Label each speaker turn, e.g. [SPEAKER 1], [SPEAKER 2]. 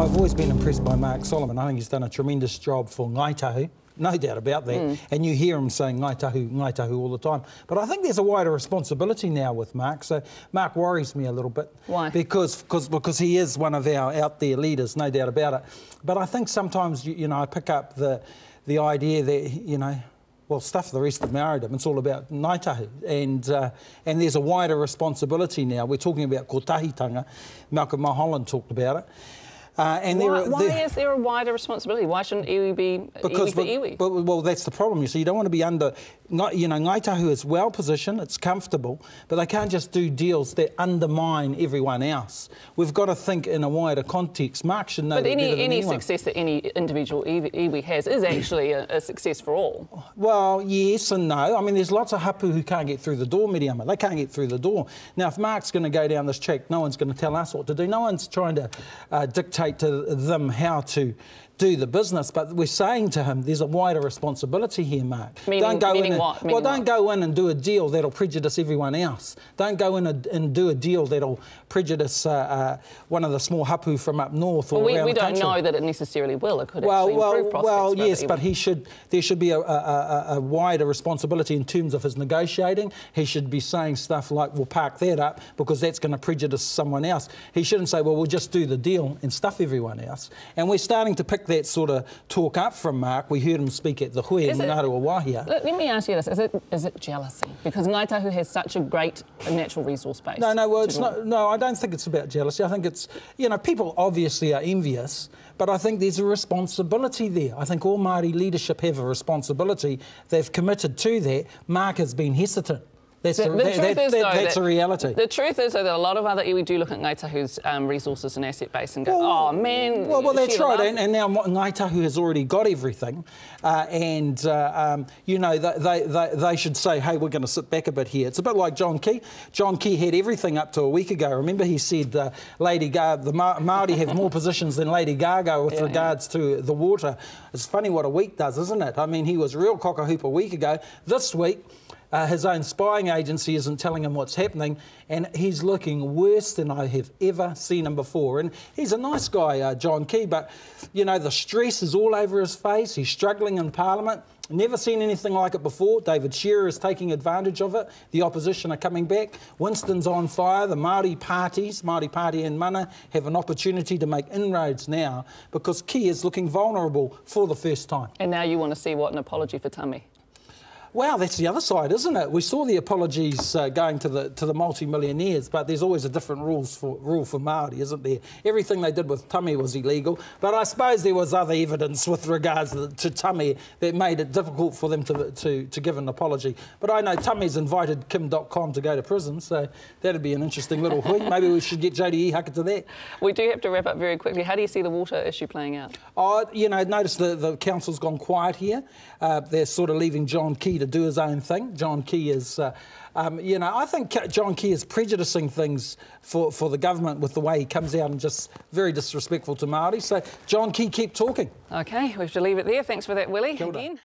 [SPEAKER 1] I've always been impressed by Mark Solomon. I think he's done a tremendous job for Ngāi Tahu. No doubt about that. And you hear him saying Ngāi Tahu all the time. But I think there's a wider responsibility now with Mark. So Mark worries me a little bit.
[SPEAKER 2] Why?
[SPEAKER 1] Because he is one of our out there leaders, no doubt about it. But I think sometimes, I pick up the idea that, well, stuff the rest of Maridom, it's all about Ngāi Tahu. And there's a wider responsibility now. We're talking about kotahitanga. Malcolm Mulholland talked about it.
[SPEAKER 2] Why is there a wider responsibility? Why shouldn't iwi be iwi for iwi?
[SPEAKER 1] Well, that's the problem. You see, you don't want to be under... Ngāi Tahu is well positioned, it's comfortable, but they can't just do deals that undermine everyone else. We've got to think in a wider context. Mark should know that better than anyone. But any
[SPEAKER 2] success that any individual iwi has is actually a success for all.
[SPEAKER 1] Well, yes and no. I mean, there's lots of hapu who can't get through the door, Miriama. They can't get through the door. Now, if Mark's going to go down this track, no one's going to tell us what to do. No one's trying to dictate to them how to do the business, but we're saying to him there's a wider responsibility here, Mark.
[SPEAKER 2] Meaning what?
[SPEAKER 1] Don't go in and do a deal that'll prejudice everyone else. Don't go in and do a deal that'll prejudice one of the small hapu from up north or around
[SPEAKER 2] we
[SPEAKER 1] the country.
[SPEAKER 2] don't know that it necessarily will. It could actually improve prospects.
[SPEAKER 1] Well, yes, but there should be a wider responsibility in terms of his negotiating. He should be saying stuff like, we'll park that up because that's going to prejudice someone else. He shouldn't say, well, we'll just do the deal and stuff everyone else. And we're starting to pick that sort of talk up from Mark. We heard him speak at the hui in Ngāru Wahia.
[SPEAKER 2] Let me ask you this, is it jealousy? Because Ngāi Tahu has such a great natural resource base.
[SPEAKER 1] No, it's not. No, I don't think it's about jealousy. I think it's, people obviously are envious, but I think there's a responsibility there. I think all Māori leadership have a responsibility. They've committed to that. Mark has been hesitant. That's a reality.
[SPEAKER 2] The truth is, though, that a lot of other iwi do look at Ngāi Tahu's resources and asset base and go, oh, man.
[SPEAKER 1] Well, that's right. And now Ngāi Tahu has already got everything. They should say, hey, we're going to sit back a bit here. It's a bit like John Key. John Key had everything up to a week ago. Remember, he said Lady Gaga, the Māori have more positions than Lady Gaga with regards to the water. It's funny what a week does, isn't it? I mean, he was real cock-a-hoop a week ago. This week, his own spying agency isn't telling him what's happening, and he's looking worse than I have ever seen him before. And he's a nice guy, John Key, but, the stress is all over his face. He's struggling in Parliament. Never seen anything like it before. David Shearer is taking advantage of it. The opposition are coming back. Winston's on fire. The Māori parties, Māori Party and Mana, have an opportunity to make inroads now because Key is looking vulnerable for the first time.
[SPEAKER 2] And now you want to see what, an apology for Tami?
[SPEAKER 1] Well, that's the other side, isn't it? We saw the apologies going to the multi-millionaires, but there's always a different rule for Māori, isn't there? Everything they did with Tami was illegal, but I suppose there was other evidence with regards to Tami that made it difficult for them to give an apology. But I know Tami's invited Kim.com to go to prison, so that'd be an interesting little hui. Maybe we should get Jodie Ihaka to that.
[SPEAKER 2] We do have to wrap up very quickly. How do you see the water issue playing out?
[SPEAKER 1] Notice the council's gone quiet here. They're sort of leaving John Key to do his own thing. John Key is, I think John Key is prejudicing things for the government with the way he comes out and just very disrespectful to Māori. So, John Key, keep talking.
[SPEAKER 2] OK, we have to leave it there. Thanks for that, Willie.
[SPEAKER 1] Again.